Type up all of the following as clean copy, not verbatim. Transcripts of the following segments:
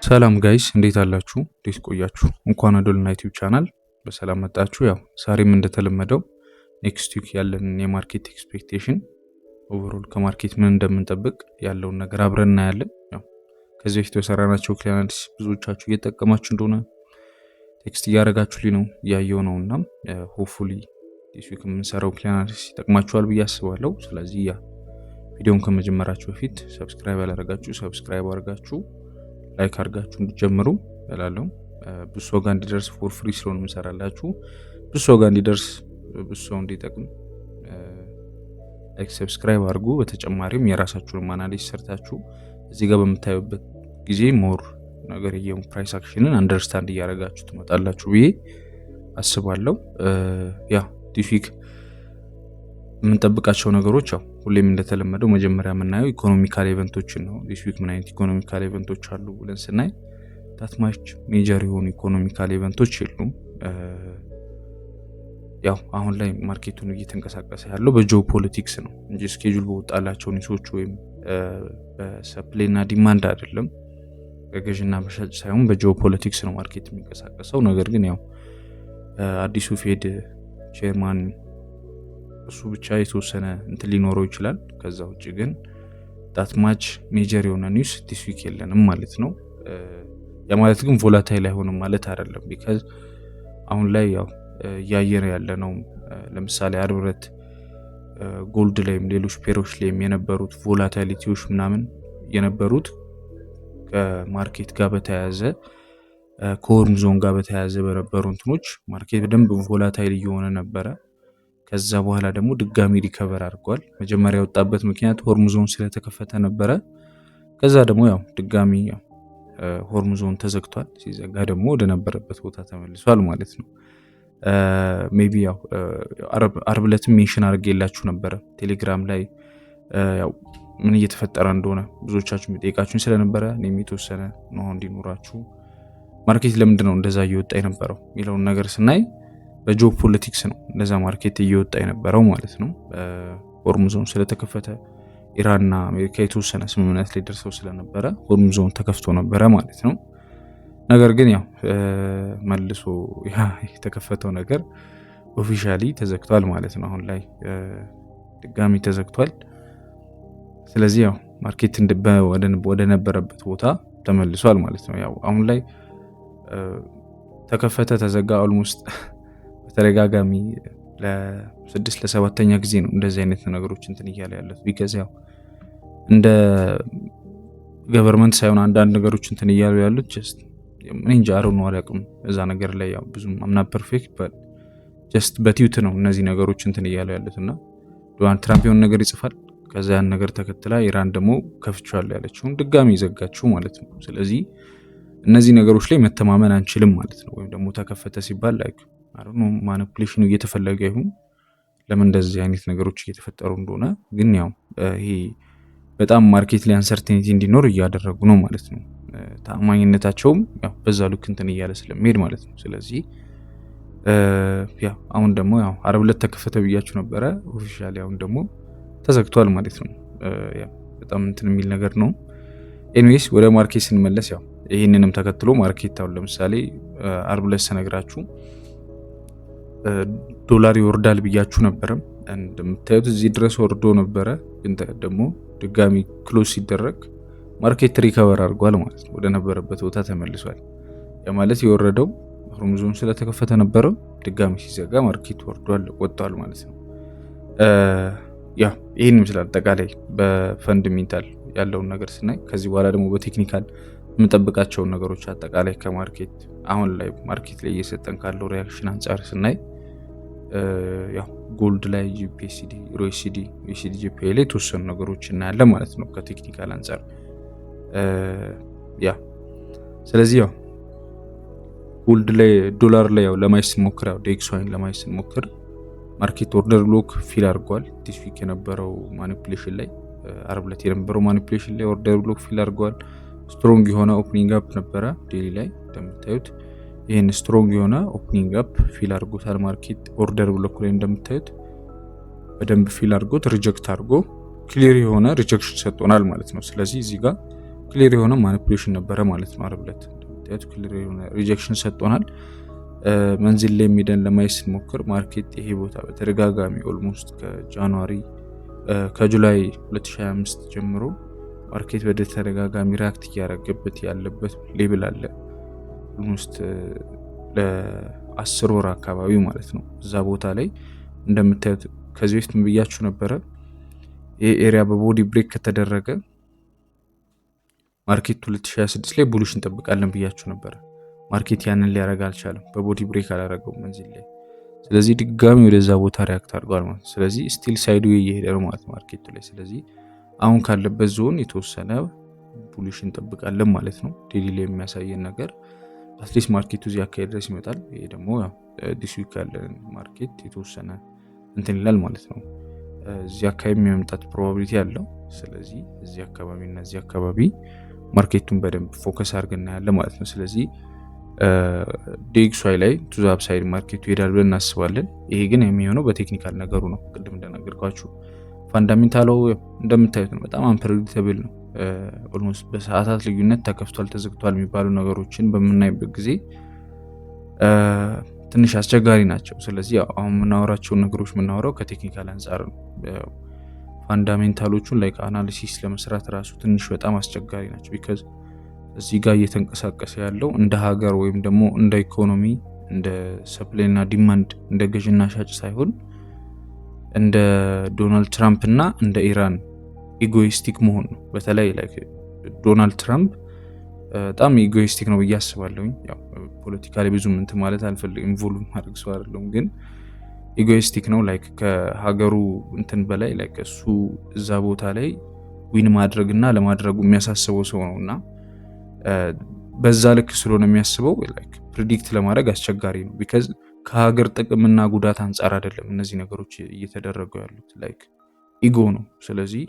ሰላም ጋይስ እንዴት አላችሁ? እንዴት ቆያችሁ? እንኳን ወደ ሉና ዩቲዩብ ቻናል በሰላም መጣችሁ። ያው ዛሬም እንደተለመደው ኔክስት ዊክ ያለንን የማርኬት ኤክስፔክቴሽን ኦቨርኦል ከማርኬት ምን እንደምንጠብቅ ያለውን ነገር አብረን እናያለን። ያው ከዚህ በፊት የሰራናቸው ክሊያናሊሲስ ብዙዎቻችሁ እየተጠቀማችሁ እንደሆነ ቴክስት እያደረጋችሁልኝ ነው እያየው ነውና ሆፕፉሊ ዲስ ዊክ የምንሰራው ክሊያናሊሲስ ይጠቅማችኋል ብዬ አስባለሁ። ስለዚህ ያ ቪዲዮውን ከመጀመራችሁ በፊት ሰብስክራይብ ያላደረጋችሁ ሰብስክራይብ አድርጋችሁ ላይክ አድርጋችሁ እንድጀምሩ እላለሁ። ብዙ ሰው ጋር እንዲደርስ ፎር ፍሪ ስለሆነ የምሰራላችሁ ብዙ ሰው ጋር እንዲደርስ ብዙ ሰው እንዲጠቅም ላይክ ሰብስክራይብ አድርጉ። በተጨማሪም የራሳችሁን አናሊሲስ ሰርታችሁ እዚህ ጋር በምታዩበት ጊዜ ሞር ነገር የየው ፕራይስ አክሽንን አንደርስታንድ እያደረጋችሁ ትመጣላችሁ ብዬ አስባለሁ። ያ ዲስ ዊክ የምንጠብቃቸው ነገሮች ያው ሁሌም እንደተለመደው መጀመሪያ የምናየው ኢኮኖሚካል ኢቨንቶችን ነው። ዲስ ዊክ ምን አይነት ኢኮኖሚካል ኢቨንቶች አሉ ብለን ስናይ ታትማች ሜጀር የሆኑ ኢኮኖሚካል ኢቨንቶች የሉም። ያው አሁን ላይ ማርኬቱን እየተንቀሳቀሰ ያለው በጂኦፖለቲክስ ነው እንጂ ስኬጁል በወጣላቸው ኒሶች ወይም በሰፕላይ እና ዲማንድ አይደለም። በገዥና በሻጭ ሳይሆን በጂኦፖለቲክስ ነው ማርኬት የሚንቀሳቀሰው። ነገር ግን ያው አዲሱ ፌድ ቼርማን እሱ ብቻ የተወሰነ እንትን ሊኖረው ይችላል። ከዛ ውጭ ግን ዳትማች ሜጀር የሆነ ኒውስ ዲስ ዊክ የለንም ማለት ነው። ያ ማለት ግን ቮላታይል አይሆንም ማለት አይደለም። ቢካዝ አሁን ላይ ያው እያየን ያለ ነው። ለምሳሌ ዓርብ ዕለት ጎልድ ላይም ሌሎች ፔሮች ላይም የነበሩት ቮላታይሊቲዎች ምናምን የነበሩት ከማርኬት ጋር በተያያዘ ከሆርም ዞን ጋር በተያያዘ በነበሩ እንትኖች ማርኬት በደንብ ቮላታይል እየሆነ ነበረ። ከዛ በኋላ ደግሞ ድጋሚ ሪከቨር አድርጓል። መጀመሪያ የወጣበት ምክንያት ሆርሙዞን ስለተከፈተ ነበረ። ከዛ ደግሞ ያው ድጋሚ ያው ሆርሙዞን ተዘግቷል። ሲዘጋ ደግሞ ወደ ነበረበት ቦታ ተመልሷል ማለት ነው። ሜቢ ያው ዓርብ ዕለትም ሜንሽን አድርጌላችሁ ነበረ ቴሌግራም ላይ ያው ምን እየተፈጠረ እንደሆነ ብዙዎቻችሁ የሚጠይቃችሁኝ ስለነበረ እኔም የተወሰነ ነው እንዲኖራችሁ ማርኬት ለምንድን ነው እንደዛ እየወጣ የነበረው የሚለውን ነገር ስናይ በጂኦፖለቲክስ ነው እንደዛ ማርኬት እየወጣ የነበረው ማለት ነው። ሆርሙዞን ስለተከፈተ ኢራንና አሜሪካ የተወሰነ ስምምነት ላይ ደርሰው ስለነበረ ሆርሙዞን ተከፍቶ ነበረ ማለት ነው። ነገር ግን ያው መልሶ ያ የተከፈተው ነገር ኦፊሻሊ ተዘግቷል ማለት ነው። አሁን ላይ ድጋሚ ተዘግቷል። ስለዚህ ያው ማርኬት ወደ ነበረበት ቦታ ተመልሷል ማለት ነው። ያው አሁን ላይ ተከፈተ ተዘጋ ኦልሞስት በተደጋጋሚ ለ6 ለ7ኛ ጊዜ ነው እንደዚህ አይነት ነገሮች እንትን እያለ ያለው። ቢካዝ ያው እንደ ገቨርንመንት ሳይሆን አንዳንድ ነገሮች እንትን እያሉ ያሉት ጀስት ምን እንጃ ነው አላውቅም። እዛ ነገር ላይ ያው ብዙም አምና ፐርፌክት በት ጀስት በቲዩት ነው እነዚህ ነገሮች እንትን እያሉ ያሉትና ዶናልድ ትራምፕ የሆነ ነገር ይጽፋል። ከዛ ያን ነገር ተከትላ ኢራን ደግሞ ከፍቻለሁ ያለችውን ድጋሚ ይዘጋችሁ ማለት ነው። ስለዚህ እነዚህ ነገሮች ላይ መተማመን አንችልም ማለት ነው። ወይም ደግሞ ተከፈተ ሲባል ላይክ አሁን ማኒፑሌሽኑ እየተፈለገ ይሁን ለምን እንደዚህ አይነት ነገሮች እየተፈጠሩ እንደሆነ ግን ያው ይሄ በጣም ማርኬት ላይ አንሰርቲኒቲ እንዲኖር እያደረጉ ነው ማለት ነው። ታማኝነታቸውም ያው በዛ ልክ እንትን እያለ ስለሚሄድ ማለት ነው። ስለዚህ ያው አሁን ደግሞ ያው ዓርብ ዕለት ተከፈተ ብያችሁ ነበረ ኦፊሻሊ አሁን ደግሞ ተዘግቷል ማለት ነው። ያው በጣም እንትን የሚል ነገር ነው። ኤኒዌይስ ወደ ማርኬት ስንመለስ ያው ይህንንም ተከትሎ ማርኬት አሁን ለምሳሌ ዓርብ ዕለት ስነግራችሁ ዶላር ይወርዳል ብያችሁ ነበረም እንደምታዩት እዚህ ድረስ ወርዶ ነበረ። ግን ደግሞ ድጋሚ ክሎዝ ሲደረግ ማርኬት ሪከቨር አድርጓል ማለት ነው። ወደ ነበረበት ቦታ ተመልሷል። ያ ማለት የወረደው ሆርሙዞን ስለተከፈተ ነበረ። ድጋሚ ሲዘጋ ማርኬት ወጥቷል ማለት ነው። ያ ይሄን ይመስላል አጠቃላይ በፈንዳሜንታል ያለውን ነገር ስናይ። ከዚህ በኋላ ደግሞ በቴክኒካል የምንጠብቃቸውን ነገሮች አጠቃላይ ከማርኬት አሁን ላይ ማርኬት ላይ እየሰጠን ካለው ሪያክሽን አንጻር ስናይ ያው ጎልድ ላይ ጂፒኤስዲ፣ ዩኤስዲ፣ ጂፒኤ ላይ የተወሰኑ ነገሮች እናያለን ማለት ነው ከቴክኒካል አንጻር ያ። ስለዚህ ያው ጎልድ ላይ ዶላር ላይ ያው ለማየት ስንሞክር ያው ዴክስዋይን ለማየት ስንሞክር ማርኬት ኦርደር ብሎክ ፊል አድርጓል። ዲስ ዊክ የነበረው ማኒፑሌሽን ላይ ዓርብ ዕለት የነበረው ማኒፑሌሽን ላይ ኦርደር ብሎክ ፊል አድርጓል። ስትሮንግ የሆነ ኦፕኒንግ አፕ ነበረ ዴሊ ላይ እንደምታዩት። ይህን ስትሮንግ የሆነ ኦፕኒንግ አፕ ፊል አድርጎታል ማርኬት ኦርደር ብሎክ ላይ እንደምታዩት በደንብ ፊል አድርጎት ሪጀክት አድርጎ ክሊር የሆነ ሪጀክሽን ሰጥቶናል ማለት ነው። ስለዚህ እዚህ ጋር ክሊር የሆነ ማኒፑሌሽን ነበረ ማለት ነው። ዓርብ ዕለት እንደምታዩት ክሊር የሆነ ሪጀክሽን ሰጥቶናል። መንዝል ላይ የሚደን ለማየት ስንሞክር ማርኬት ይሄ ቦታ በተደጋጋሚ ኦልሞስት ከጁላይ 2025 ጀምሮ ማርኬት በተደጋጋሚ ሪያክት እያደረገበት ያለበት ሌብል አለ። ኦልሞስት ለ10 ወር አካባቢ ማለት ነው። እዛ ቦታ ላይ እንደምታዩት ከዚህ በፊት ምን ብያችሁ ነበረ? ይሄ ኤሪያ በቦዲ ብሬክ ከተደረገ ማርኬት 2026 ላይ ቡሊሽ እንጠብቃለን ብያችሁ ነበረ። ማርኬት ያንን ሊያደርግ አልቻለም። በቦዲ ብሬክ አላደረገውም መንዝል ላይ። ስለዚህ ድጋሚ ወደዛ ቦታ ሪያክት አድርጓል ማለት ነው። ስለዚህ ስቲል ሳይዱ እየሄደ ነው ማለት ነው ማርኬቱ ላይ። ስለዚህ አሁን ካለበት ዞን የተወሰነ ቡሊሽ እንጠብቃለን ማለት ነው። ዴሊ ላይ የሚያሳየን ነገር አትሊስት ማርኬቱ እዚህ አካባቢ ድረስ ይመጣል። ይሄ ደግሞ ዲስ ዊክ ያለን ማርኬት የተወሰነ እንትን ይላል ማለት ነው። እዚህ አካባቢ የሚመምጣት ፕሮባቢሊቲ አለው። ስለዚህ እዚህ አካባቢ እና እዚህ አካባቢ ማርኬቱን በደንብ ፎከስ አድርገን እናያለን ማለት ነው። ስለዚህ ዲኤክስዋይ ላይ ቱ ዘ አፕሳይድ ማርኬቱ ይሄዳል ብለን እናስባለን። ይሄ ግን የሚሆነው በቴክኒካል ነገሩ ነው። ቅድም እንደነገርኳችሁ ፋንዳሜንታሉ እንደምታዩት ነው። በጣም አንፕሬዲክተብል ነው። ኦልሞስት በሰዓታት ልዩነት ተከፍቷል ተዘግቷል የሚባሉ ነገሮችን በምናይበት ጊዜ ትንሽ አስቸጋሪ ናቸው። ስለዚህ አሁን የምናወራቸውን ነገሮች የምናወራው ከቴክኒካል አንጻር ነው። ፋንዳሜንታሎቹን ላይክ አናሊሲስ ለመስራት ራሱ ትንሽ በጣም አስቸጋሪ ናቸው። ቢካዝ እዚህ ጋር እየተንቀሳቀሰ ያለው እንደ ሀገር ወይም ደግሞ እንደ ኢኮኖሚ እንደ ሰፕላይ እና ዲማንድ እንደ ገዥና ሻጭ ሳይሆን እንደ ዶናልድ ትራምፕ እና እንደ ኢራን ኢጎይስቲክ መሆን ነው። በተለይ ላይክ ዶናልድ ትራምፕ በጣም ኢጎይስቲክ ነው ብዬ አስባለሁኝ። ያው ፖለቲካ ላይ ብዙም እንትን ማለት አልፈልግም፣ ኢንቮልቭ ማድረግ ሰው አይደለሁም፣ ግን ኢጎይስቲክ ነው። ላይክ ከሀገሩ እንትን በላይ ላይክ እሱ እዛ ቦታ ላይ ዊን ማድረግና ለማድረጉ የሚያሳስበው ሰው ነው እና በዛ ልክ ስለሆነ የሚያስበው ላይክ ፕሪዲክት ለማድረግ አስቸጋሪ ነው። ቢካዝ ከሀገር ጥቅምና ጉዳት አንጻር አይደለም እነዚህ ነገሮች እየተደረጉ ያሉት፣ ላይክ ኢጎ ነው። ስለዚህ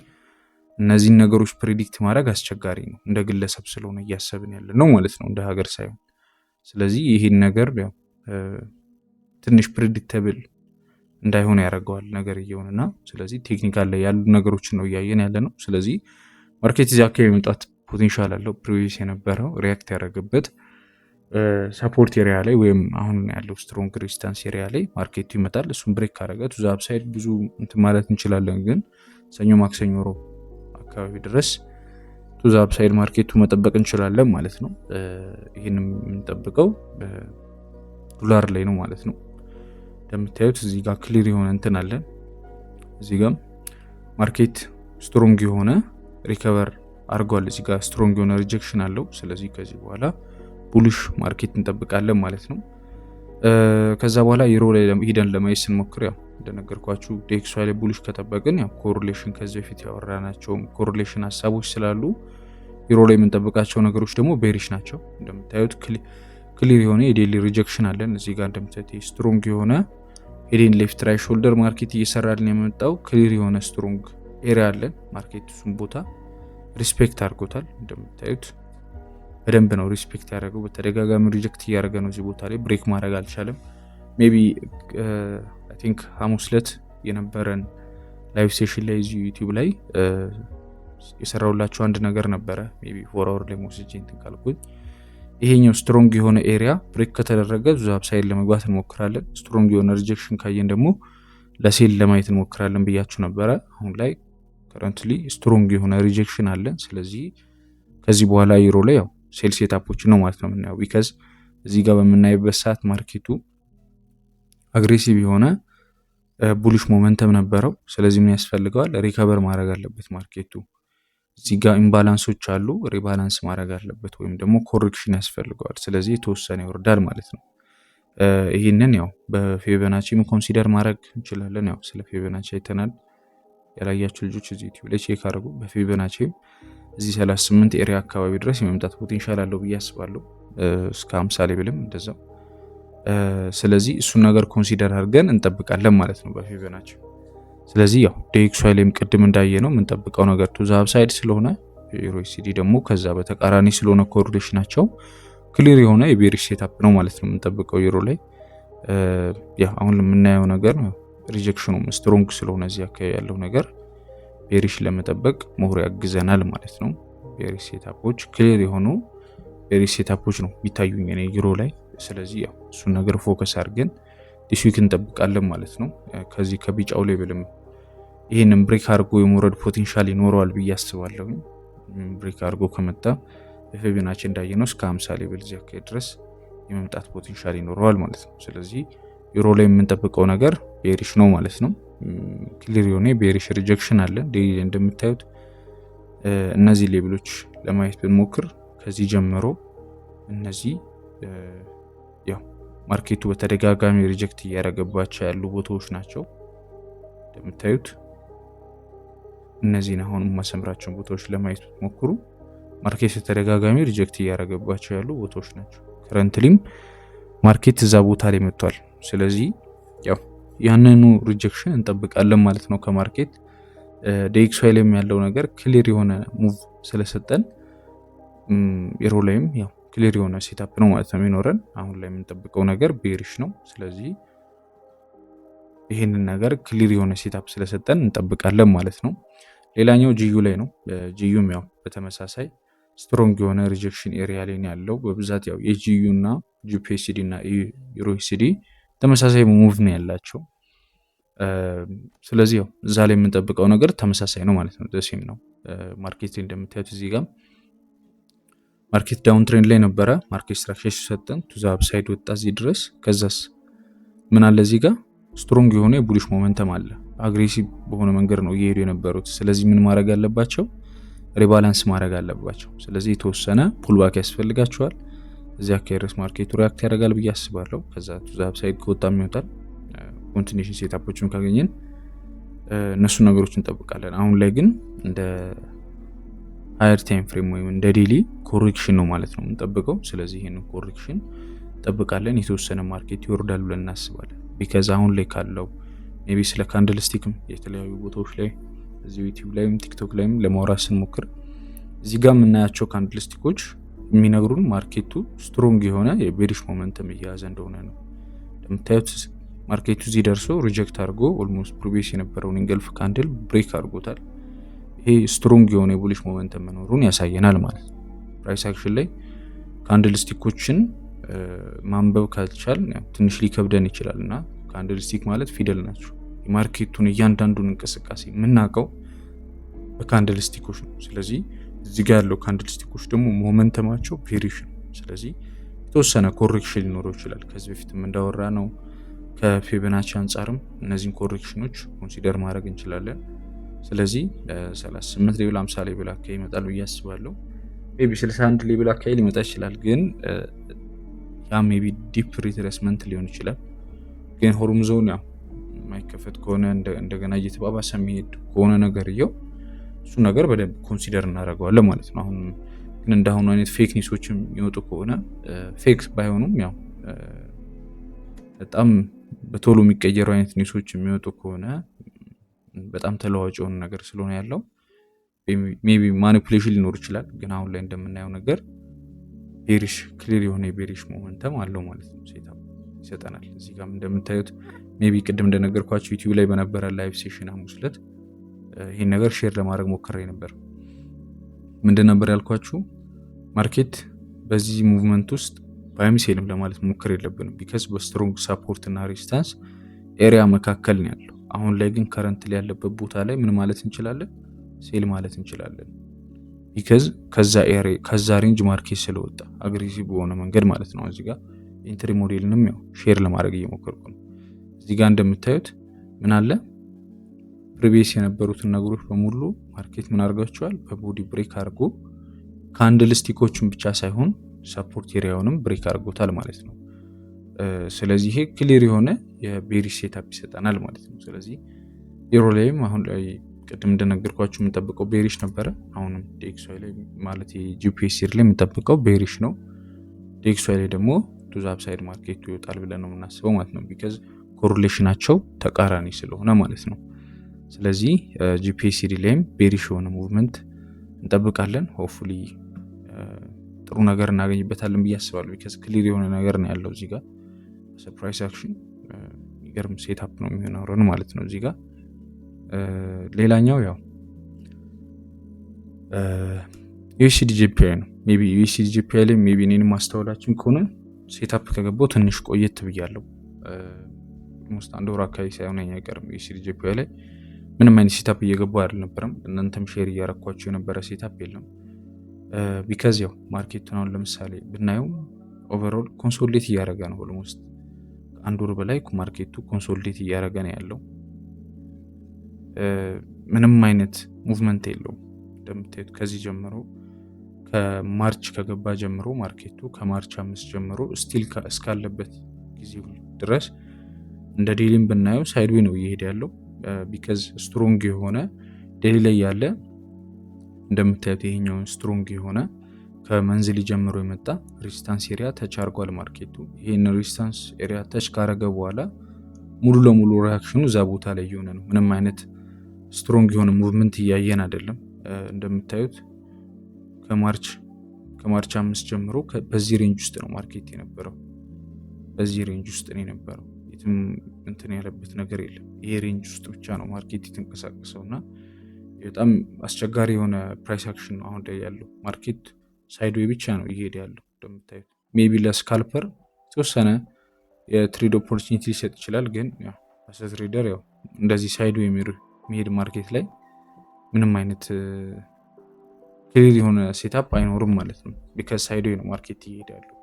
እነዚህን ነገሮች ፕሪዲክት ማድረግ አስቸጋሪ ነው። እንደ ግለሰብ ስለሆነ እያሰብን ያለ ነው ማለት ነው፣ እንደ ሀገር ሳይሆን። ስለዚህ ይህን ነገር ያው ትንሽ ፕሪዲክተብል እንዳይሆን ያደርገዋል ነገር እየሆነና፣ ስለዚህ ቴክኒካል ላይ ያሉ ነገሮችን ነው እያየን ያለ ነው። ስለዚህ ማርኬት እዚህ አካባቢ የመምጣት ፖቴንሻል አለው። ፕሪቪየስ የነበረው ሪያክት ያደረገበት ሰፖርት ኤሪያ ላይ ወይም አሁን ያለው ስትሮንግ ሬዚስታንስ ኤሪያ ላይ ማርኬቱ ይመጣል። እሱም ብሬክ ካደረገ ቱ ዘ አፕሳይድ ብዙ እንትን ማለት እንችላለን። ግን ሰኞ ማክሰኞ ሮብ አካባቢ ድረስ ቱ ዘ አፕሳይድ ማርኬቱ መጠበቅ እንችላለን ማለት ነው። ይህንም የምንጠብቀው ዶላር ላይ ነው ማለት ነው። እንደምታዩት እዚህ ጋር ክሊር የሆነ እንትን አለን። እዚህ ጋር ማርኬት ስትሮንግ የሆነ ሪከቨር አድርጓል። እዚህ ጋር ስትሮንግ የሆነ ሪጀክሽን አለው። ስለዚህ ከዚህ በኋላ ቡሊሽ ማርኬት እንጠብቃለን ማለት ነው። ከዛ በኋላ ዩሮ ላይ ሂደን ለማየት ስንሞክር ያው እንደነገርኳችሁ ዲኤክስዋይ ላይ ቡሊሽ ከጠበቅን ያው ኮሪሌሽን ከዚህ በፊት ያወራናቸው ኮሪሌሽን ሀሳቦች ስላሉ ዩሮ ላይ የምንጠብቃቸው ነገሮች ደግሞ ቤሪሽ ናቸው። እንደምታዩት ክሊር የሆነ የዴሊ ሪጀክሽን አለን። እዚህ ጋር እንደምታዩት ስትሮንግ የሆነ ሄድን ሌፍት ራይት ሾልደር ማርኬት እየሰራልን የመጣው ክሊር የሆነ ስትሮንግ ኤሪያ አለን። ማርኬት እሱም ቦታ ሪስፔክት አድርጎታል። እንደምታዩት በደንብ ነው ሪስፔክት ያደረገው። በተደጋጋሚ ሪጀክት እያደረገ ነው። እዚህ ቦታ ላይ ብሬክ ማድረግ አልቻለም። ሜቢ አይ ቲንክ ሐሙስ ዕለት የነበረን ላይቭ ሴሽን ላይ እዚህ ዩቲዩብ ላይ የሰራውላችሁ አንድ ነገር ነበረ። ሜቢ ፎር አወር ላይ ሞስጄ እንትን ካልኩኝ ይሄኛው ስትሮንግ የሆነ ኤሪያ ብሬክ ከተደረገ ዙ አፕሳይድ ለመግባት እንሞክራለን። ስትሮንግ የሆነ ሪጀክሽን ካየን ደግሞ ለሴል ለማየት እንሞክራለን ብያችሁ ነበረ። አሁን ላይ ከረንትሊ ስትሮንግ የሆነ ሪጀክሽን አለን። ስለዚህ ከዚህ በኋላ ዩሮ ላይ ያው ሴል ሴታፖች ነው ማለት ነው የምናየው። ቢካዝ እዚህ ጋር በምናይበት ሰዓት ማርኬቱ አግሬሲቭ የሆነ ቡሊሽ ሞመንተም ነበረው። ስለዚህ ምን ያስፈልገዋል? ሪከቨር ማድረግ አለበት ማርኬቱ። እዚህ ጋር ኢምባላንሶች አሉ፣ ሪባላንስ ማድረግ አለበት ወይም ደግሞ ኮሬክሽን ያስፈልገዋል። ስለዚህ የተወሰነ ይወርዳል ማለት ነው። ይህንን ያው በፊቦናቺም ኮንሲደር ማድረግ እንችላለን። ያው ስለ ፊቦናቺ አይተናል። ያላያችሁ ልጆች እዚህ ዩቲዩብ ላይ ቼክ አድርጉ። በፊቦናቺም እዚህ 38 ኤሪያ አካባቢ ድረስ የመምጣት ፖቴንሻል አለው ብዬ አስባለሁ። እስከ 50 ሌቭልም እንደዛው። ስለዚህ እሱን ነገር ኮንሲደር አድርገን እንጠብቃለን ማለት ነው በፊቦናቺ። ስለዚህ ያው ዲኤክስዋይ ላይም ቅድም እንዳየ ነው የምንጠብቀው ነገር ቱ ዘ አፕሳይድ ስለሆነ ዩሮሲዲ ደግሞ ከዛ በተቃራኒ ስለሆነ ኮሪሌሽናቸው ክሊር የሆነ የቤሪሽ ሴታፕ ነው ማለት ነው የምንጠብቀው ዩሮ ላይ። ያ አሁን የምናየው ነገር ሪጀክሽኑም ስትሮንግ ስለሆነ እዚህ አካባቢ ያለው ነገር ቤሪሽ ለመጠበቅ ሞር ያግዘናል ማለት ነው። ቤሪሽ ሴታፖች ክሊር የሆኑ ቤሪሽ ሴታፖች ነው የሚታዩኝ እኔ ዩሮ ላይ። ስለዚህ ያው እሱን ነገር ፎከስ አድርገን ዲስ ዊክ እንጠብቃለን ማለት ነው። ከዚህ ከቢጫው ሌቭልም ይህንን ብሬክ አድርጎ የመውረድ ፖቴንሻል ይኖረዋል ብዬ አስባለሁ። ብሬክ አድርጎ ከመጣ በፊቦናቺ እንዳየነው እስከ 50 ሌቭል እዚህ አካባቢ ድረስ የመምጣት ፖቴንሻል ይኖረዋል ማለት ነው። ስለዚህ ዩሮ ላይ የምንጠብቀው ነገር ቤሪሽ ነው ማለት ነው። ክሊር የሆነ ቤሪሽ ሪጀክሽን አለ። ዴይሊ እንደምታዩት እነዚህ ሌቭሎች ለማየት ብንሞክር ከዚህ ጀምሮ እነዚህ ያው ማርኬቱ በተደጋጋሚ ሪጀክት እያደረገባቸው ያሉ ቦታዎች ናቸው። እንደምታዩት እነዚህን አሁን ማሰምራቸውን ቦታዎች ለማየት ብትሞክሩ ማርኬት በተደጋጋሚ ሪጀክት እያደረገባቸው ያሉ ቦታዎች ናቸው። ከረንትሊም ማርኬት እዛ ቦታ ላይ መጥቷል። ስለዚህ ያው ያንኑ ሪጀክሽን እንጠብቃለን ማለት ነው ከማርኬት። ዴኤክስዋይ ላይም ያለው ነገር ክሊር የሆነ ሙቭ ስለሰጠን ዩሮ ላይም ያው ክሊር የሆነ ሴታፕ ነው ማለት ነው የሚኖረን። አሁን ላይ የምንጠብቀው ነገር ቤሪሽ ነው። ስለዚህ ይህንን ነገር ክሊር የሆነ ሴታፕ ስለሰጠን እንጠብቃለን ማለት ነው። ሌላኛው ጂዩ ላይ ነው። ጂዩም ያው በተመሳሳይ ስትሮንግ የሆነ ሪጀክሽን ኤሪያ ላይ ያለው በብዛት ያው የጂዩ እና ጂፒኤስዲ እና ዩሮኤስዲ ተመሳሳይ ሙቭ ነው ያላቸው። ስለዚህ ያው እዛ ላይ የምንጠብቀው ነገር ተመሳሳይ ነው ማለት ነው። ደሴም ነው ማርኬት ላይ እንደምታዩት እዚህ ጋር ማርኬት ዳውን ትሬንድ ላይ ነበረ። ማርኬት ስትራክቸር ሲሰጠን ቱ ዘ አፕሳይድ ወጣ እዚህ ድረስ። ከዛስ ምን አለ እዚህ ጋር ስትሮንግ የሆነ የቡሊሽ ሞመንተም አለ። አግሬሲቭ በሆነ መንገድ ነው እየሄዱ የነበሩት። ስለዚህ ምን ማድረግ አለባቸው? ሪባላንስ ማድረግ አለባቸው። ስለዚህ የተወሰነ ፑልባክ ያስፈልጋቸዋል። እዚህ አካባቢ ድረስ ማርኬቱ ሪያክት ያደርጋል ብዬ አስባለሁ። ከዛ ቱ ዘ አፕሳይድ ከወጣም ይወጣል። ኮንቲኒሽን ሴታፖችን ካገኘን እነሱ ነገሮች እንጠብቃለን። አሁን ላይ ግን እንደ ሃየር ታይም ፍሬም ወይም እንደ ዴሊ ኮሬክሽን ነው ማለት ነው የምንጠብቀው። ስለዚህ ይህንን ኮሬክሽን እንጠብቃለን። የተወሰነ ማርኬት ይወርዳል ብለን እናስባለን። ቢካዝ አሁን ላይ ካለው ሜቢ ስለ ካንድል ስቲክም የተለያዩ ቦታዎች ላይ እዚህ ዩቲዩብ ላይም ቲክቶክ ላይም ለማውራት ስንሞክር እዚህ ጋር የምናያቸው ካንድል ስቲኮች የሚነግሩን ማርኬቱ ስትሮንግ የሆነ የቤሪሽ ሞመንተም እየያዘ እንደሆነ ነው። እንደምታዩት ማርኬቱ እዚህ ደርሶ ሪጀክት አድርጎ ኦልሞስት ፕሪቪየስ የነበረውን ኢንገልፍ ካንድል ብሬክ አድርጎታል። ይሄ ስትሮንግ የሆነ የቡሊሽ ሞመንተም መኖሩን ያሳየናል ማለት ነው። ፕራይስ አክሽን ላይ ካንድል ስቲኮችን ማንበብ ካልቻል ትንሽ ሊከብደን ይችላል እና ካንድል ስቲክ ማለት ፊደል ናቸው። የማርኬቱን እያንዳንዱን እንቅስቃሴ የምናውቀው በካንድል ስቲኮች ነው። ስለዚህ እዚህ ጋር ያለው ካንድል ስቲኮች ደግሞ ሞመንተማቸው ቤሪሽ ነው። ስለዚህ የተወሰነ ኮሬክሽን ሊኖረው ይችላል። ከዚህ በፊትም እንዳወራ ነው ከፊቦናቺ አንጻርም እነዚህን ኮሬክሽኖች ኮንሲደር ማድረግ እንችላለን። ስለዚህ 38 ሌቭል 50 ሌቭል አካባቢ ይመጣል ብዬ አስባለሁ። ሜቢ 61 ሌቭል አካባቢ ሊመጣ ይችላል። ግን ያ ሜቢ ዲፕ ሪትሬስመንት ሊሆን ይችላል። ግን ሆርም ዞን ያው የማይከፈት ከሆነ እንደገና እየተባባሰ የሚሄድ ከሆነ ነገርየው እሱ ነገር በደንብ ኮንሲደር እናደርገዋለን ማለት ነው። አሁን ግን እንዳሁኑ አይነት ፌክ ኒውሶችም የሚወጡ ከሆነ ፌክ ባይሆኑም ያው በጣም በቶሎ የሚቀየሩ አይነት ኒውሶች የሚወጡ ከሆነ በጣም ተለዋጭ የሆነ ነገር ስለሆነ ያለው ሜቢ ማኒፑሌሽን ሊኖር ይችላል። ግን አሁን ላይ እንደምናየው ነገር ቤሪሽ ክሊር የሆነ የቤሪሽ ሞመንተም አለው ማለት ነው። ሴታፕ ይሰጠናል። እዚህ ጋር እንደምታዩት ሜቢ ቅድም እንደነገርኳችሁ ዩቲዩብ ላይ በነበረ ላይቭ ሴሽን ሐሙስ ዕለት ይህን ነገር ሼር ለማድረግ ሞክሬ ነበር። ምንድን ነበር ያልኳችሁ? ማርኬት በዚህ ሙቭመንት ውስጥ ባይም ሴልም ለማለት ሞክር የለብንም። ቢካዝ በስትሮንግ ሳፖርት እና ሬዚስታንስ ኤሪያ መካከል ነው ያለው። አሁን ላይ ግን ከረንት ላይ ያለበት ቦታ ላይ ምን ማለት እንችላለን? ሴል ማለት እንችላለን። ቢካዝ ከዛ ሬንጅ ማርኬት ስለወጣ አግሬሲቭ በሆነ መንገድ ማለት ነው። እዚህ ጋር ኢንትሪ ሞዴልንም ያው ሼር ለማድረግ እየሞከርኩ ነው። እዚህ ጋር እንደምታዩት ምን አለ ፕሪቪየስ የነበሩትን ነገሮች በሙሉ ማርኬት ምን አድርጋቸዋል? በቦዲ ብሬክ አድርጎ ካንድል ስቲኮችን ብቻ ሳይሆን ሰፖርት ኤሪያውንም ብሬክ አድርጎታል ማለት ነው። ስለዚህ ይሄ ክሊር የሆነ የቤሪሽ ሴታፕ ይሰጠናል ማለት ነው። ስለዚህ ዩሮ ላይም አሁን ላይ ቅድም እንደነገርኳችሁ የምንጠብቀው ቤሪሽ ነበረ። አሁንም ዴኤክስዋይ ላይ ማለት የጂፒኤስዲ ላይ የምንጠብቀው ቤሪሽ ነው። ዴኤክስዋይ ላይ ደግሞ ቱ ዘ አፕሳይድ ማርኬቱ ይወጣል ብለን ነው የምናስበው ማለት ነው። ቢካዝ ኮሪሌሽናቸው ተቃራኒ ስለሆነ ማለት ነው። ስለዚህ ጂፒኤስዲ ላይም ቤሪሽ የሆነ ሙቭመንት እንጠብቃለን። ሆፕፉሊ ጥሩ ነገር እናገኝበታለን ብዬ አስባለሁ። ቢካዝ ክሊር የሆነ ነገር ነው ያለው እዚህ ጋር ሰርፕራይዝ አክሽን የሚገርም ሴታፕ ነው የሚሆነው ማለት ነው እዚህ ጋር። ሌላኛው ያው ዩኤስዲ ጂፒአይ ነው። ሜቢ ዩኤስዲ ጂፒአይ ላይ ሜቢ እኔን ማስተዋላችን ከሆነ ሴታፕ ከገባው ትንሽ ቆየት ብያለሁ። ኦልሞስት 1 ወር አካባቢ ሳይሆን አይቀርም። ዩኤስዲ ጂፒአይ ላይ ምንም አይነት ሴታፕ እየገባው አልነበረም። እናንተም ሼር እያረኳቸው የነበረ ሴታፕ የለም። ቢካዝ ያው ማርኬቱን አሁን ለምሳሌ ብናየው ኦቨርኦል ኮንሶሊዴት እያደረገ ነው። ኦልሞስት 1 ወር በላይ ማርኬቱ ኮንሶሊዴት እያደረገ ነው ያለው። ምንም አይነት ሙቭመንት የለውም። እንደምታዩት ከዚህ ጀምሮ ከማርች ከገባ ጀምሮ ማርኬቱ ከማርች 5 ጀምሮ ስቲል እስካለበት ጊዜ ድረስ እንደ ዴሊም ብናየው ሳይድዌይ ነው እየሄደ ያለው። ቢካዝ ስትሮንግ የሆነ ዴሊ ላይ ያለ እንደምታዩት ይሄኛውን ስትሮንግ የሆነ ከመንዝሊ ጀምሮ የመጣ ሬዚስታንስ ኤሪያ ተች አድርጓል ማርኬቱ። ይሄን ሬዚስታንስ ኤሪያ ተች ካረገ በኋላ ሙሉ ለሙሉ ሪአክሽኑ እዛ ቦታ ላይ እየሆነ ነው። ምንም አይነት ስትሮንግ የሆነ ሙቭመንት እያየን አይደለም። እንደምታዩት ከማርች 5 ጀምሮ በዚህ ሬንጅ ውስጥ ነው ማርኬት የነበረው። በዚህ ሬንጅ ውስጥ ነው የነበረው። የትም እንትን ያለበት ነገር የለም። ይሄ ሬንጅ ውስጥ ብቻ ነው ማርኬት የተንቀሳቀሰው እና በጣም አስቸጋሪ የሆነ ፕራይስ አክሽን ነው አሁን ላይ ያለው። ማርኬት ሳይድዌይ ብቻ ነው እየሄደ ያለው እንደምታዩት። ሜቢ ለስካልፐር የተወሰነ የትሬድ ኦፖርቹኒቲ ሊሰጥ ይችላል። ግን ያው አስ ትሬደር ያው እንደዚህ ሳይድዌይ የሚሄድ ማርኬት ላይ ምንም አይነት ክሊር የሆነ ሴታፕ አይኖርም ማለት ነው። ቢካዝ ሳይድዌይ ነው ማርኬት እየሄደ ያለው።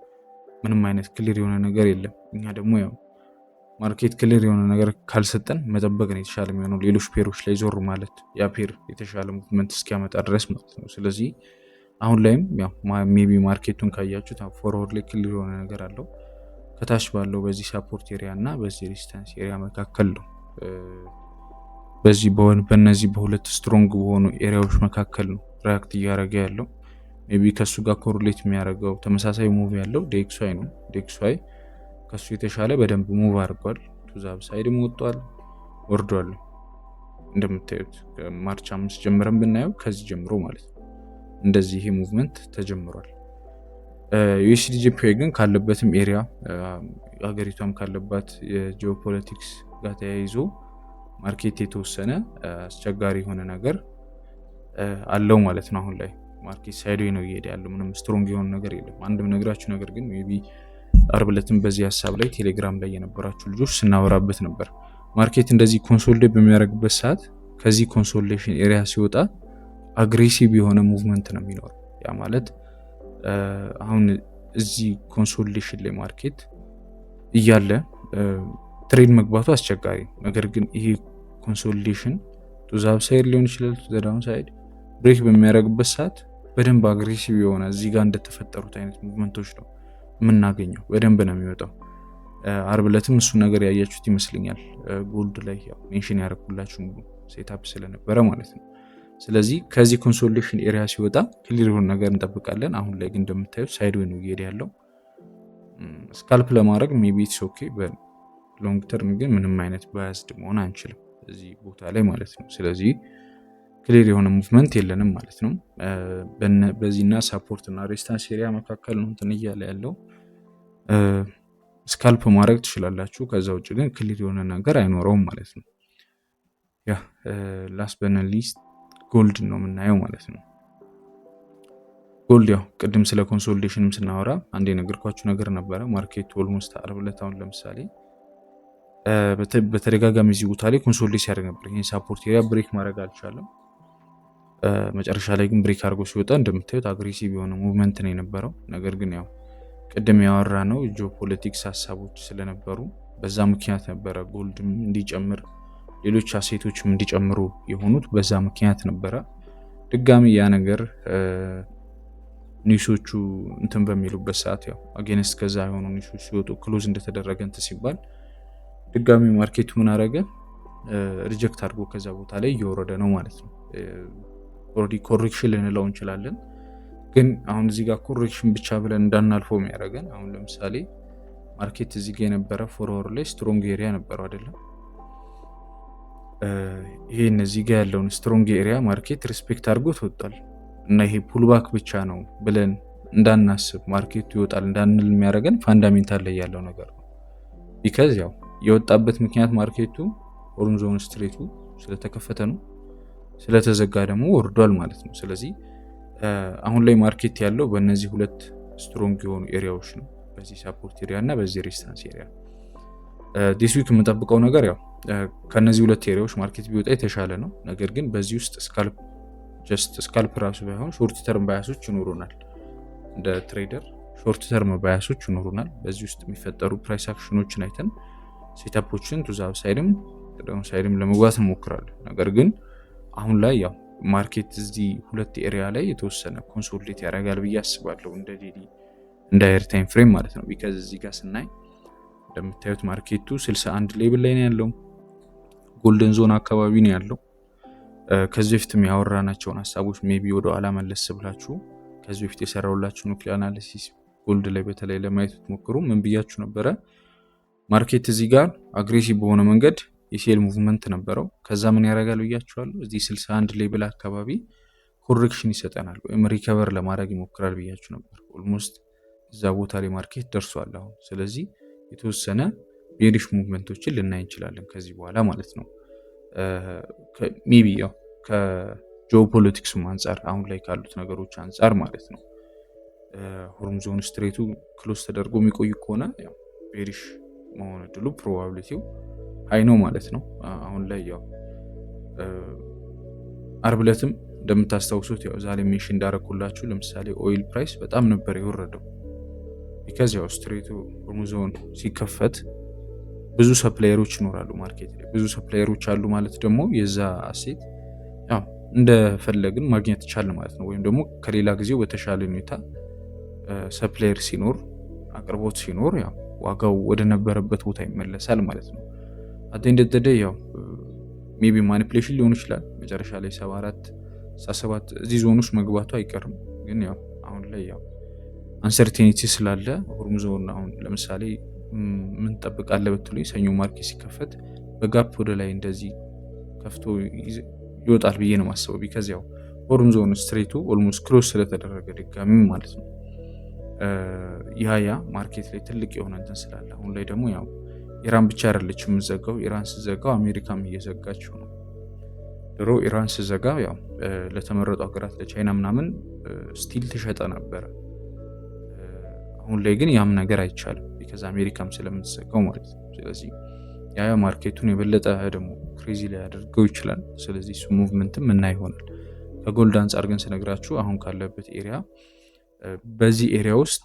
ምንም አይነት ክሊር የሆነ ነገር የለም። እኛ ደግሞ ያው ማርኬት ክሊር የሆነ ነገር ካልሰጠን መጠበቅ ነው የተሻለ የሚሆነው። ሌሎች ፔሮች ላይ ዞር ማለት ያ ፔር የተሻለ ሙቭመንት እስኪያመጣ ድረስ ማለት ነው። ስለዚህ አሁን ላይም ያው ሜቢ ማርኬቱን ካያችሁት ፎርወርድ ላይ ክሊር የሆነ ነገር አለው። ከታች ባለው በዚህ ሳፖርት ኤሪያ እና በዚህ ሬዚስታንስ ኤሪያ መካከል ነው። በእነዚህ በሁለት ስትሮንግ በሆኑ ኤሪያዎች መካከል ነው ሪያክት እያደረገ ያለው። ሜቢ ከሱ ጋር ኮሪሌት የሚያደርገው ተመሳሳይ ሙቭ ያለው ዴክስዋይ ነው። ዴክስዋይ ከሱ የተሻለ በደንብ ሙቭ አድርጓል። ቱዛብ ሳይድም ወጥቷል ወርዷል። እንደምታዩት ማርች 5 ጀምረን ብናየው ከዚህ ጀምሮ ማለት ነው እንደዚህ ይሄ ሙቭመንት ተጀምሯል። ዩኤስዲ ጂፒአይ ግን ካለበትም ኤሪያ ሀገሪቷም ካለባት የጂኦፖለቲክስ ጋር ተያይዞ ማርኬት የተወሰነ አስቸጋሪ የሆነ ነገር አለው ማለት ነው። አሁን ላይ ማርኬት ሳይድዌይ ነው እየሄደ ያለው። ምንም ስትሮንግ የሆነ ነገር የለም። አንድ ነግራችሁ ነገር ግን ሜቢ አርብ ዕለትም በዚህ ሀሳብ ላይ ቴሌግራም ላይ የነበራችሁ ልጆች ስናወራበት ነበር። ማርኬት እንደዚህ ኮንሶሊዴት በሚያደርግበት ሰዓት ከዚህ ኮንሶሊዴሽን ኤሪያ ሲወጣ አግሬሲቭ የሆነ ሙቭመንት ነው የሚኖረው። ያ ማለት አሁን እዚህ ኮንሶሊዴሽን ላይ ማርኬት እያለ ትሬድ መግባቱ አስቸጋሪ። ነገር ግን ይሄ ኮንሶሊዴሽን ቱ ዘ አፕሳይድ ሊሆን ይችላል፣ ቱ ዘ ዳውን ሳይድ ብሬክ በሚያደርግበት ሰዓት በደንብ አግሬሲቭ የሆነ እዚህ ጋር እንደተፈጠሩት አይነት ሙቭመንቶች ነው የምናገኘው። በደንብ ነው የሚወጣው። አርብ ዕለትም እሱን ነገር ያያችሁት ይመስለኛል። ጎልድ ላይ ያው ሜንሽን ያደረኩላችሁ ሴታፕ ስለነበረ ማለት ነው። ስለዚህ ከዚህ ኮንሶሊዴሽን ኤሪያ ሲወጣ ክሊር የሆነ ነገር እንጠብቃለን። አሁን ላይ ግን እንደምታዩት ሳይድዌይ ነው እየሄደ ያለው። ስካልፕ ለማድረግ ሜቢ ኢትስ ኦኬ። በሎንግ ተርም ግን ምንም አይነት ባያዝድ መሆን አንችልም እዚህ ቦታ ላይ ማለት ነው። ስለዚህ ክሊር የሆነ ሙቭመንት የለንም ማለት ነው። በዚህና ሳፖርት እና ሬዚስታንስ ኤሪያ መካከል ነው እንትን እያለ ያለው። ስካልፕ ማድረግ ትችላላችሁ። ከዛ ውጭ ግን ክሊር የሆነ ነገር አይኖረውም ማለት ነው። ያ ላስት በት ኖት ሊስት ጎልድ ነው የምናየው ማለት ነው። ጎልድ ያው ቅድም ስለ ኮንሶሊዴሽንም ስናወራ አንድ የነገርኳችሁ ነገር ነበረ። ማርኬት ኦልሞስት አርብ ዕለት አሁን ለምሳሌ በተደጋጋሚ እዚህ ቦታ ላይ ኮንሶሊዴት ሲያደርግ ነበር። ይሄን ሳፖርት ኤሪያ ብሬክ ማድረግ አልቻለም። መጨረሻ ላይ ግን ብሬክ አድርጎ ሲወጣ እንደምታዩት አግሬሲቭ የሆነ ሙቭመንት ነው የነበረው። ነገር ግን ያው ቅድም ያወራ ነው ጂኦፖለቲክስ ሀሳቦች ስለነበሩ በዛ ምክንያት ነበረ ጎልድም እንዲጨምር ሌሎች አሴቶችም እንዲጨምሩ የሆኑት በዛ ምክንያት ነበረ። ድጋሚ ያ ነገር ኒውሶቹ እንትን በሚሉበት ሰዓት ያው አጌንስት ከዛ የሆኑ ኒውሶች ሲወጡ ክሎዝ እንደተደረገ እንትን ሲባል ድጋሚ ማርኬቱ ምን አረገ? ሪጀክት አድርጎ ከዛ ቦታ ላይ እየወረደ ነው ማለት ነው። ኦልሬዲ ኮሬክሽን ልንለው እንችላለን። ግን አሁን እዚህ ጋር ኮሬክሽን ብቻ ብለን እንዳናልፈው የሚያደርገን አሁን ለምሳሌ ማርኬት እዚህ ጋር የነበረ ፎርወርድ ላይ ስትሮንግ ኤሪያ ነበረው አይደለም? ይሄ እዚህ ጋር ያለውን ስትሮንግ ኤሪያ ማርኬት ሪስፔክት አድርጎ ተወጣል እና ይሄ ፑልባክ ብቻ ነው ብለን እንዳናስብ ማርኬቱ ይወጣል እንዳንል የሚያደርገን ፋንዳሜንታል ላይ ያለው ነገር ነው። ቢካዝ ያው የወጣበት ምክንያት ማርኬቱ ሆሪዞን ስትሬቱ ስለተከፈተ ነው፣ ስለተዘጋ ደግሞ ወርዷል ማለት ነው። ስለዚህ አሁን ላይ ማርኬት ያለው በእነዚህ ሁለት ስትሮንግ የሆኑ ኤሪያዎች ነው፣ በዚህ ሳፖርት ኤሪያ እና በዚህ ሬዚስታንስ ኤሪያ። ዲስ ዊክ የምጠብቀው ነገር ያው ከነዚህ ሁለት ኤሪያዎች ማርኬት ቢወጣ የተሻለ ነው። ነገር ግን በዚህ ውስጥ ስካልፕ ራሱ ባይሆን ሾርት ተርም ባያሶች ይኖሩናል። እንደ ትሬደር ሾርት ተርም ባያሶች ይኖሩናል። በዚህ ውስጥ የሚፈጠሩ ፕራይስ አክሽኖችን አይተን ሴታፖችን ቱዝ አፕሳይድም ዳውን ሳይድም ለመግባት እንሞክራለን። ነገር ግን አሁን ላይ ያው ማርኬት እዚህ ሁለት ኤሪያ ላይ የተወሰነ ኮንሶሊዴት ያደርጋል ብዬ አስባለሁ፣ እንደ ዴሊ እንደ ሃየር ታይም ፍሬም ማለት ነው። ቢካዝ እዚህ ጋር ስናይ እንደምታዩት ማርኬቱ 61 ሌብል ላይ ነው ያለው፣ ጎልደን ዞን አካባቢ ነው ያለው። ከዚህ በፊትም ያወራናቸውን ሀሳቦች ሜቢ ወደ ኋላ መለስ ብላችሁ ከዚህ በፊት የሰራውላችሁ ኑክሊር አናሊሲስ ጎልድ ላይ በተለይ ለማየት ትሞክሩ። ምን ብያችሁ ነበረ? ማርኬት እዚህ ጋር አግሬሲቭ በሆነ መንገድ የሴል ሙቭመንት ነበረው። ከዛ ምን ያደርጋል ብያችኋለሁ፣ እዚህ 61 ሌብል አካባቢ ኮሬክሽን ይሰጠናል ወይም ሪከቨር ለማድረግ ይሞክራል ብያችሁ ነበር። ኦልሞስት እዛ ቦታ ላይ ማርኬት ደርሷል አሁን። ስለዚህ የተወሰነ ቤሪሽ ሙቭመንቶችን ልናይ እንችላለን ከዚህ በኋላ ማለት ነው። ሜቢ ያው ከጂኦፖለቲክሱም አንጻር አሁን ላይ ካሉት ነገሮች አንጻር ማለት ነው። ሆርሙዞን ስትሬቱ ክሎዝ ተደርጎ የሚቆይ ከሆነ ያው ቤሪሽ መሆን እድሉ ፕሮባቢሊቲው ሀይ ነው ማለት ነው። አሁን ላይ ያው አርብ ዕለትም እንደምታስታውሱት ያው ዛሬ ሜንሽን እንዳረኩላችሁ ለምሳሌ ኦይል ፕራይስ በጣም ነበር የወረደው። ቢካዝ ያው ስትሬቱ ሆርሙዞን ሲከፈት ብዙ ሰፕላየሮች ይኖራሉ ማርኬት ላይ። ብዙ ሰፕላየሮች አሉ ማለት ደግሞ የዛ አሴት ያው እንደፈለግን ማግኘት ይቻላል ማለት ነው። ወይም ደግሞ ከሌላ ጊዜው በተሻለ ሁኔታ ሰፕላየር ሲኖር፣ አቅርቦት ሲኖር ያው ዋጋው ወደ ነበረበት ቦታ ይመለሳል ማለት ነው። አቴንደደ ያው ሜቢ ማኒፕሌሽን ሊሆን ይችላል። መጨረሻ ላይ 74 77 እዚህ ዞን ውስጥ መግባቱ አይቀርም። ግን ያው አሁን ላይ ያው አንሰርቴኒቲ ስላለ ሆርሙዞን አሁን ለምሳሌ ምን ጠብቃለህ ብትሉኝ ሰኞ ማርኬት ሲከፈት በጋፕ ወደ ላይ እንደዚህ ከፍቶ ይወጣል ብዬ ነው ማስበው። ቢካዝ ያው ሆርሙዞን ስትሬቱ ኦልሞስት ክሎዝ ስለተደረገ ድጋሚ ማለት ነው። ያ ማርኬት ላይ ትልቅ የሆነ እንትን ስላለ አሁን ላይ ደግሞ ያው ኢራን ብቻ አይደለች የምዘጋው። ኢራን ስዘጋው አሜሪካም እየዘጋችው ነው። ድሮ ኢራን ስዘጋ ያው ለተመረጡ ሀገራት ለቻይና ምናምን ስቲል ተሸጠ ነበረ። አሁን ላይ ግን ያም ነገር አይቻልም ቢካዝ አሜሪካም ስለምትዘጋው ማለት ነው። ስለዚህ ያ ማርኬቱን የበለጠ ደግሞ ክሬዚ ላይ ያደርገው ይችላል። ስለዚህ እሱ ሙቭመንትም እና ይሆናል። ከጎልድ አንጻር ግን ስነግራችሁ አሁን ካለበት ኤሪያ በዚህ ኤሪያ ውስጥ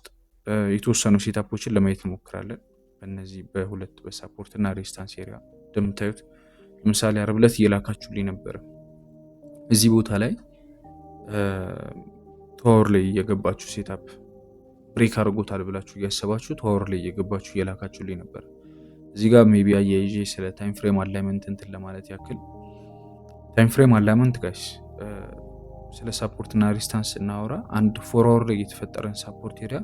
የተወሰኑ ሴታፖችን ለማየት እንሞክራለን። በእነዚህ በሁለት በሳፖርት እና ሬዚስታንስ ኤሪያ እንደምታዩት ለምሳሌ አርብ ዕለት እየላካችሁልኝ ነበረ። እዚህ ቦታ ላይ ተዋወር ላይ እየገባችሁ ሴታፕ ብሬክ አድርጎታል ብላችሁ እያሰባችሁ ተዋወር ላይ እየገባችሁ እየላካችሁልኝ ነበር። እዚህ ጋር ሜቢ አያይዤ ስለ ታይም ፍሬም አላይመንት እንትን ለማለት ያክል ታይም ፍሬም አላይመንት ጋይስ ስለ ሳፖርት እና ሬዚስታንስ እናወራ። አንድ ፎርዋርድ ላይ የተፈጠረን ሳፖርት ኤሪያ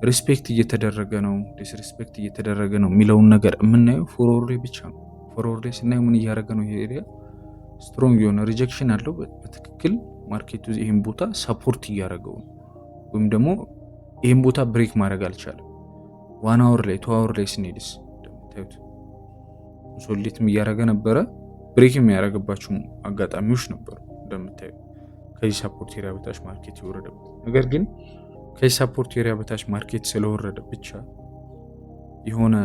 ሪስፔክት እየተደረገ ነው ዲስሪስፔክት እየተደረገ ነው የሚለውን ነገር የምናየው ፎርዋርድ ላይ ብቻ ነው። ፎርዋርድ ላይ ስናየው ምን እያደረገ ነው? ይሄ ኤሪያ ስትሮንግ የሆነ ሪጀክሽን አለው። በትክክል ማርኬቱ ይህን ቦታ ሳፖርት እያደረገው ነው፣ ወይም ደግሞ ይህን ቦታ ብሬክ ማድረግ አልቻለም። 1 አወር ላይ 2 አወር ላይ ስንሄድስ እንደምታዩት ሶሊትም እያደረገ ነበረ። ብሬክ የሚያደረግባቸው አጋጣሚዎች ነበሩ እንደምታዩ ከዚህ ሳፖርት ኤሪያ በታች ማርኬት የወረደበት። ነገር ግን ከዚህ ሳፖርት ኤሪያ በታች ማርኬት ስለወረደ ብቻ የሆነ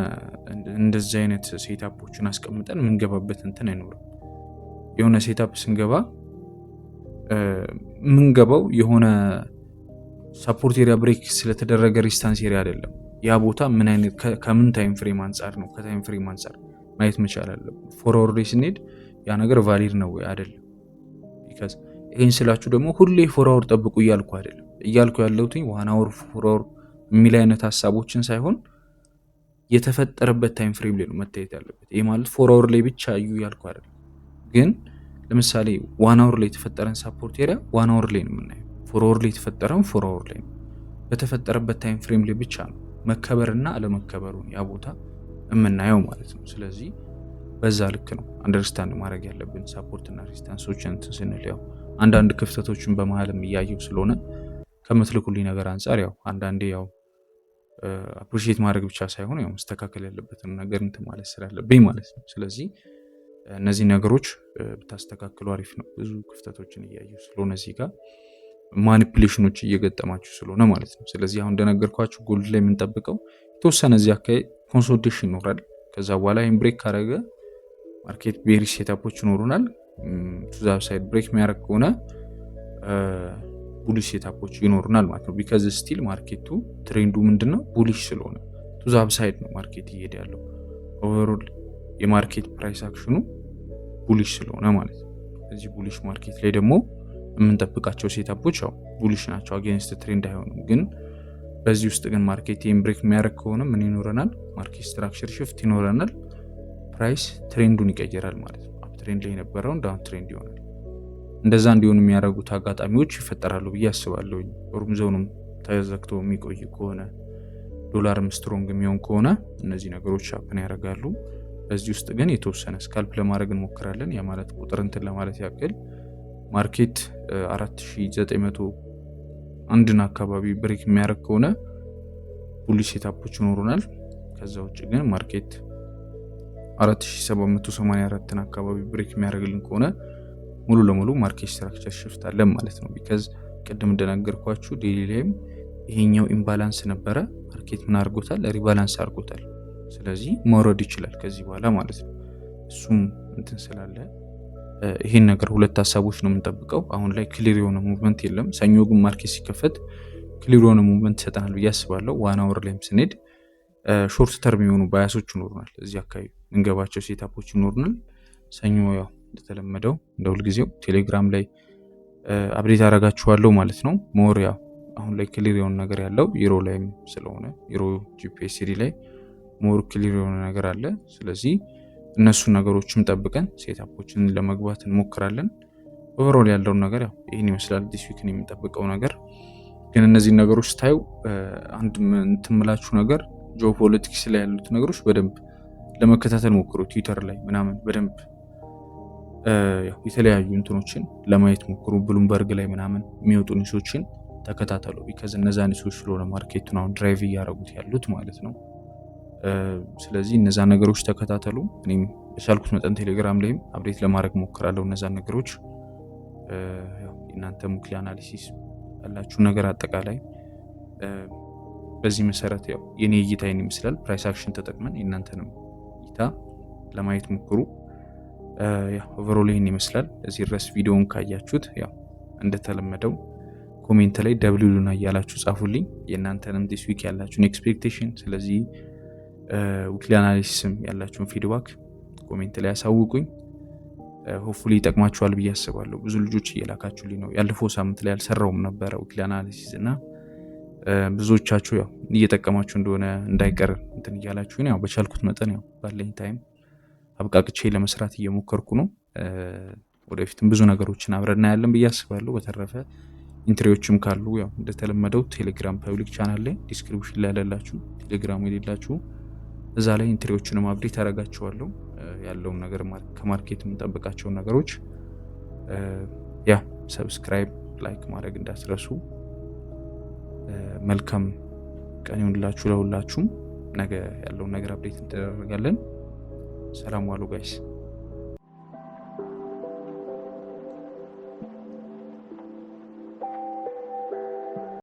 እንደዚህ አይነት ሴታፖችን አስቀምጠን ምንገባበት እንትን አይኖርም። የሆነ ሴታፕ ስንገባ ምንገባው የሆነ ሳፖርት ኤሪያ ብሬክ ስለተደረገ ሬዚስታንስ ኤሪያ አይደለም። ያ ቦታ ምን አይነት ከምን ታይም ፍሬም አንጻር ነው? ከታይም ፍሬም አንጻር ማየት መቻል አለብን። ፎርዋርድ ላይ ስንሄድ ያ ነገር ቫሊድ ነው ወይ አይደለም? ቢካዝ ይሄን ስላችሁ ደግሞ ሁሌ ፎርዋርድ ጠብቁ እያልኩ አይደለም። እያልኩ ያለሁት 1 አወር ፎርዋርድ የሚል አይነት ሀሳቦችን ሳይሆን የተፈጠረበት ታይም ፍሬም ላይ ነው መታየት ያለበት። ይሄ ማለት ፎርዋርድ ላይ ብቻ እዩ እያልኩ አይደለም። ግን ለምሳሌ 1 አወር ላይ የተፈጠረን ሳፖርት ኤሪያ 1 አወር ላይ ነው የምናየው። ፎርዋርድ ላይ የተፈጠረን ፎርዋርድ ላይ ነው። በተፈጠረበት ታይም ፍሬም ላይ ብቻ ነው መከበርና አለመከበሩን ያ ቦታ የምናየው ማለት ነው። ስለዚህ በዛ ልክ ነው አንደርስታንድ ማድረግ ያለብን ሳፖርትና ሬዚስታንሶችን ስንል። ያው አንዳንድ ክፍተቶችን በመሀልም እያየው ስለሆነ ከምትልኩልኝ ነገር አንጻር ያው አንዳንዴ ያው አፕሪሺየት ማድረግ ብቻ ሳይሆን ያው መስተካከል ያለበትን ነገር እንትን ማለት ስላለብኝ ማለት ነው። ስለዚህ እነዚህ ነገሮች ብታስተካክሉ አሪፍ ነው። ብዙ ክፍተቶችን እያየው ስለሆነ እዚህ ጋር ማኒፕሌሽኖች እየገጠማችሁ ስለሆነ ማለት ነው። ስለዚህ አሁን እንደነገርኳችሁ ጎልድ ላይ የምንጠብቀው የተወሰነ እዚህ አካባቢ ኮንሶሊዴሽን ይኖራል። ከዛ በኋላ ይህን ብሬክ ካረገ ማርኬት ቤሪሽ ሴታፖች ይኖሩናል። ቱ ዘ አፕሳይድ ብሬክ የሚያደርግ ከሆነ ቡሊሽ ሴታፖች ይኖሩናል ማለት ነው። ቢካዝ ስቲል ማርኬቱ ትሬንዱ ምንድነው ቡሊሽ ስለሆነ ቱ ዘ አፕሳይድ ነው ማርኬት እየሄደ ያለው። ኦቨርኦል የማርኬት ፕራይስ አክሽኑ ቡሊሽ ስለሆነ ማለት ነው። እዚህ ቡሊሽ ማርኬት ላይ ደግሞ የምንጠብቃቸው ሴታፖች ያው ቡሊሽ ናቸው፣ አጌንስት ትሬንድ አይሆኑም። ግን በዚህ ውስጥ ግን ማርኬት ይህን ብሬክ የሚያደርግ ከሆነ ምን ይኖረናል? ማርኬት ስትራክቸር ሽፍት ይኖረናል። ፕራይስ ትሬንዱን ይቀይራል ማለት ነው። አፕ ትሬንድ ላይ የነበረውን ዳውን ትሬንድ ይሆናል። እንደዛ እንዲሆኑ የሚያደርጉት አጋጣሚዎች ይፈጠራሉ ብዬ አስባለሁ። ሩም ዞኑም ተዘግቶ የሚቆይ ከሆነ ዶላርም ስትሮንግ የሚሆን ከሆነ እነዚህ ነገሮች ሀፕን ያደርጋሉ። በዚህ ውስጥ ግን የተወሰነ ስካልፕ ለማድረግ እንሞክራለን። ያ ማለት ቁጥር እንትን ለማለት ያክል ማርኬት 4901 አካባቢ ብሬክ የሚያደርግ ከሆነ ቡሊሽ ሴታፖች ይኖሩናል። ከዛ ውጭ ግን ማርኬት 4784 አካባቢ ብሬክ የሚያደርግልን ከሆነ ሙሉ ለሙሉ ማርኬት ስትራክቸር ሽፍት አለን ማለት ነው። ቢካዝ ቅድም እንደነገርኳችሁ ዴይሊ ላይም ይሄኛው ኢምባላንስ ነበረ። ማርኬት ምን አድርጎታል? ሪባላንስ አድርጎታል። ስለዚህ መውረድ ይችላል ከዚህ በኋላ ማለት ነው። እሱም እንትን ስላለ ይሄን ነገር ሁለት ሀሳቦች ነው የምንጠብቀው። አሁን ላይ ክሊር የሆነ ሙቭመንት የለም። ሰኞ ግን ማርኬት ሲከፈት ክሊር የሆነ ሙቭመንት ይሰጠናል ብዬ አስባለሁ። ዋን አወር ላይም ስንሄድ ሾርት ተርም የሆኑ ባያሶች ይኖሩናል። እዚህ አካባቢ እንገባቸው ሴታፖች ይኖሩናል። ሰኞ ያው እንደተለመደው እንደ ሁልጊዜው ቴሌግራም ላይ አፕዴት አደርጋችኋለሁ ማለት ነው። ሞር ያው አሁን ላይ ክሊር የሆነ ነገር ያለው ዩሮ ላይም ስለሆነ ዩሮ ጂፒኤስዲ ላይ ሞር ክሊር የሆነ ነገር አለ። ስለዚህ እነሱን ነገሮችም ጠብቀን ሴታፖችን ለመግባት እንሞክራለን። ኦቨርኦል ያለውን ነገር ያው ይህን ይመስላል። ዲስ ዊክን የምንጠብቀው ነገር ግን እነዚህ ነገሮች ስታዩ አንድ እንትምላችሁ ነገር ጂኦፖለቲክስ ላይ ያሉት ነገሮች በደንብ ለመከታተል ሞክሩ። ትዊተር ላይ ምናምን በደንብ የተለያዩ እንትኖችን ለማየት ሞክሩ። ብሉምበርግ ላይ ምናምን የሚወጡ ኒሶችን ተከታተሉ። ቢካዝ እነዛ ኒሶች ስለሆነ ማርኬቱን አሁን ድራይቭ እያደረጉት ያሉት ማለት ነው። ስለዚህ እነዛ ነገሮች ተከታተሉ። እኔም የቻልኩት መጠን ቴሌግራም ላይም አፕዴት ለማድረግ ሞክራለሁ እነዛ ነገሮች። እናንተ ሙክሊ አናሊሲስ ያላችሁ ነገር አጠቃላይ በዚህ መሰረት ያው የኔ እይታ ይህን ይመስላል። ፕራይስ አክሽን ተጠቅመን የእናንተንም እይታ ለማየት ሞክሩ። ኦቨርኦል ይህን ይመስላል። እዚህ ድረስ ቪዲዮውን ካያችሁት ያው እንደተለመደው ኮሜንት ላይ ደብሊውና እያላችሁ ጻፉልኝ የእናንተንም ዲስ ዊክ ያላችሁን ኤክስፔክቴሽን። ስለዚህ ዊክሊ አናሊሲስም ያላችሁን ፊድባክ ኮሜንት ላይ ያሳውቁኝ። ሆፕፉሊ ይጠቅማችኋል ብዬ አስባለሁ። ብዙ ልጆች እየላካችሁልኝ ነው። ያለፈው ሳምንት ላይ አልሰራውም ነበረ ዊክሊ አናሊሲስ እና ብዙዎቻችሁ ያው እየጠቀማችሁ እንደሆነ እንዳይቀር እንትን እያላችሁ ያው በቻልኩት መጠን ያው ባለኝ ታይም አብቃቅቼ ለመስራት እየሞከርኩ ነው። ወደፊትም ብዙ ነገሮችን አብረን እናያለን ብዬ አስባለሁ። በተረፈ ኢንትሪዎችም ካሉ ያው እንደተለመደው ቴሌግራም ፐብሊክ ቻናል ላይ ዲስክሪፕሽን ላይ ያለላችሁ፣ ቴሌግራም የሌላችሁ እዛ ላይ ኢንትሪዎችንም አፕዴት አደርጋችኋለሁ። ያለውን ነገር ከማርኬት የምንጠብቃቸውን ነገሮች ያ ሰብስክራይብ፣ ላይክ ማድረግ እንዳትረሱ። መልካም ቀን ይሁንላችሁ ለሁላችሁም። ነገ ያለውን ነገር አፕዴት እንደረጋለን። ሰላም ዋሉ ጋይስ።